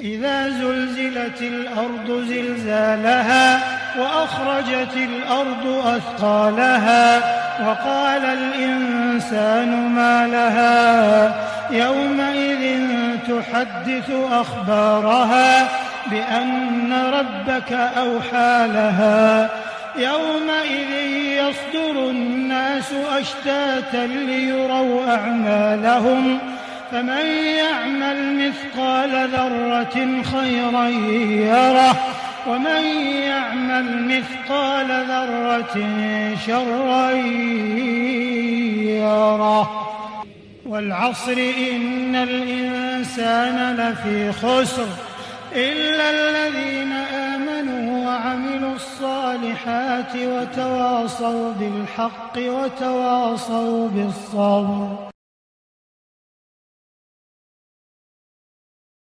إذا زلزلت الأرض زلزالها وأخرجت الأرض أثقالها وقال الإنسان ما لها يومئذ تحدث أخبارها بأن ربك أوحى لها يومئذ يصدر الناس أشتاتا ليروا أعمالهم فمن يعمل مثقال ذرة خيرا يره ومن يعمل مثقال ذرة شرا يره والعصر إن الإنسان لفي خسر إلا الذين آمنوا وعملوا الصالحات وتواصوا بالحق وتواصوا بالصبر.